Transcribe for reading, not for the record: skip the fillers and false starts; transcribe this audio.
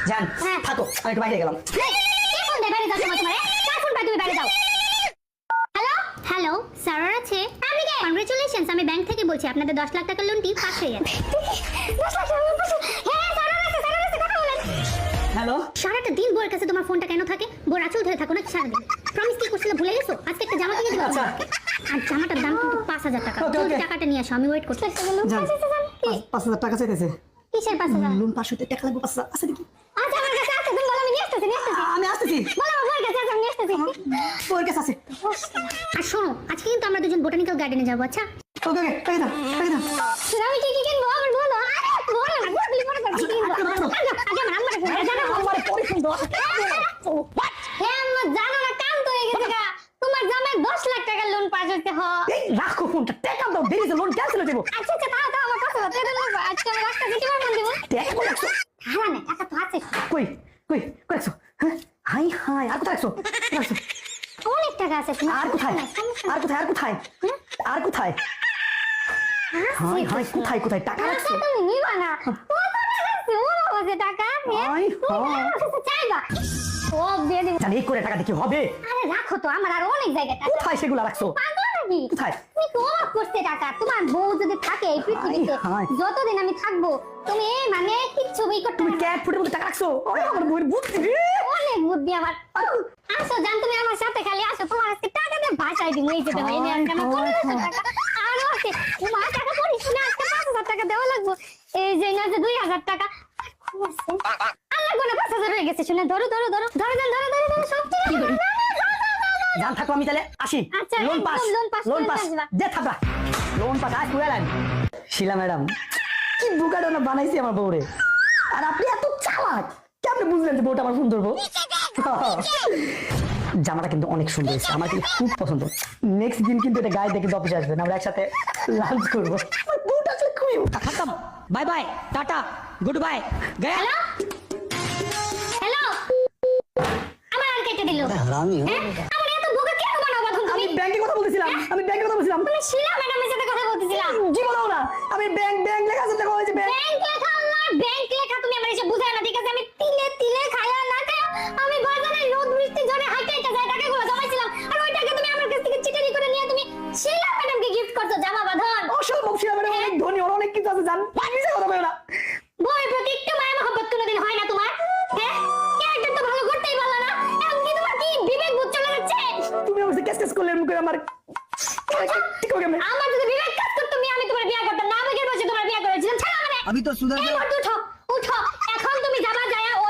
জান থাকো, আমি একটু বাইরে গেলাম। বাইরে যাও তোমার ফোন পাই, তুমি বাইরে যাও। হ্যালো হ্যালো, স্যার আছে? আপনি কে? কংগ্রেচুলেশনস, আমি ব্যাংক থেকে বলছি, আপনাদের 10 লাখ টাকার লোনটি পাস হয়ে গেছে। 10 লাখ টাকা লোন পাস? হ্যাঁ স্যার আছে, কথা বলেন। হ্যালো, সারাটা দিন বউয়ের কাছে তোমার ফোনটা কেন থাকে? বউর আঁচল ধরে থাকো না সারাদিন? প্রমিস কি করছিলে ভুলে গেছো? আজকে একটা জামা কিনে দিবো। আচ্ছা। আর জামাটার দাম কিন্তু 5000 টাকা। ওকে, ওকে। টাকাটা নিয়ে আসো, আমি ওয়েট করছি। জান 5000 টাকা চাইতেছে। কিসের 5000? লোন পাস হতে টাকা লাগবে 5000 আছে নাকি? আচ্ছা আমার কাছে আছে, তুমি বলো, আমি নিয়ে আসতেছি। আমি আসতেছি, বলো আমার কাছে আছে, আমি নিয়ে আসতেছি। তোর কাছে আছে। আর শোনো, আজকে কিন্তু আমরা দুজন বোটানিক্যাল গার্ডেনে যাবো। আচ্ছা ওকে ওকে, টাকা দাও, টাকা দাও। আমি কি কি কিনবো আমার বলো। আরে বলো না, বললি মনে করবি কি কিনবো। আগে আমার আম্মারে ফোন জানো, আমারে পরে ফোন দাও। হ্যাঁ আম্মা জানো না, কাম তো হয়ে গেছে গা। তোমার জামাই 10 লাখ টাকার লোন পাস হইতে হয়। এই রাখো ফোনটা, টাকা দাও, দেরি লোন ক্যান্সেল হয়ে যাবো। আচ্ছা তাও আমার কথা বলতে দেবো। আজকে আমি রাস্তা দিতে পারবো দিব। টাকা কই রাখছো? হ্যাঁ না, টাকা তো আছে। কই কই কই রাখছো? হ্যাঁ, হাই হাই, আর কোথায় রাখছো? রাখছো অনেক টাকা আছে তোমার। আর কোথায়? আর কোথায়? আর কোথায়? আর কোথায়? হাই হাই, কোথায় কোথায় টাকা রাখছো? তুমি নিবা না। কত টাকা আছে? ও বাবা টাকা আছে। হাই হাই, চাইবা ও দিয়ে দিব। জানি এই করে টাকা দিয়ে কি হবে? আরে রাখো তো, আমার আর অনেক জায়গা টাকা। কোথায় সেগুলো রাখছো? পাগল নাকি? কোথায়? তুমি তো অবাক করতে টাকা। তোমার বউ যদি থাকে এই পৃথিবীতে, হায়। যতদিন আমি থাকবো, তুমি মানে কিচ্ছু বই করতে তুমি পারবে না। ক্যাট ফুটের মধ্যে টাকা রাখছো? ওরে আমার বউয়ের বুদ্ধি রে। অনেক বুদ্ধি আমার। আসো জান, তুমি আমার সাথে খালি আসো, তোমার আজকে টাকা দিয়ে ভাষায় দিব। এই যে দেখো, এই নিয়ে আজকে আমার 15,000 টাকা আরো আছে। তোমার টাকা পড়িস না, আজকে 5,000 টাকা দেওয়া লাগবে। এই যে না, যে 2,000 টাকা আল্লাহ কোনে 5,000 হয়ে গেছে। শুনে ধরো ধরো ধরো ধরো জান, ধরো ধরো ধরো, সব ঠিক আছে। জান থাকো, আমি তাহলে আসি। আচ্ছা, লোন একদম পাস, লোন পাস লোন করে পাস আসবা। দে থাকবা। লোন পাস আজ পুরা লাইন। শিলা ম্যাডাম কি বুকাডোনা বানাইছি আমার বউরে। আর আপনি এত চালাক, কেমনে বুঝলেন যে বউটা আমার ফোন ধরবো? জামাটা কিন্তু অনেক সুন্দর হয়েছে, আমার কিন্তু খুব পছন্দ। নেক্সট দিন কিন্তু এটা গায়ে দেখে অফিসে আসবেন, আমরা একসাথে লাঞ্চ করবো। আমার বউটা আসলে খুবই खत्म, bye bye, tata, good bye, गया। হ্যালো হ্যালো, আমার আর কেটে দিল। হারামি। আমার এত বোকা কেন বানাবো তুমি? আমি ব্যাংকে কথা বলতেছিলাম, আমি ব্যাংকে কথা বলছিলাম। তুমি শিলা ম্যাডামের সাথে কথা বলতেছিলাম। জীবনেও না, আমি ব্যাংক ব্যাংক লেখা আছে, দেখা হয়েছে ব্যাংক। ব্যাংক লেখা না, ব্যাংক লেখা তুমি আমার এসে বুঝায় না, ঠিক আছে? আমি তিলে তিলে খায়া না খায়া আমি বাজারে রোদ বৃষ্টি ঝড়ে হাইটা হাইটা যায় টাকাগুলো জমাইছিলাম। আর ওই টাকা তুমি আমার কাছ থেকে চিটারি করে নিয়ে তুমি শিলা ম্যাডামকে গিফট করছো জামা বাঁধন। অসম্ভব, শিলা ম্যাডাম অনেক ধনী, ওর অনেক কিছু আছে, জান। মিছে কথা বলে না। বউয়ের প্রতি একটু মায়া মহব্বত কোনোদিন হয় না তোমার? হ্যাঁ, ক্যারেক্টার তো ভালো করতেই পারলো না। এখন কি তোমার কি বিবেক বুঝ চলে যাচ্ছে? তুমি আমার কাছে কেস করলে মুখে আমার ঠিক হবে। আমার যদি বিবেক কাজ করতো, আমি তোমার বিয়ে করতাম না। আমি বসে তোমার বিয়ে করেছিলাম। ছাড়া মানে अभी तो सुधर এই जाओ। মুহূর্তে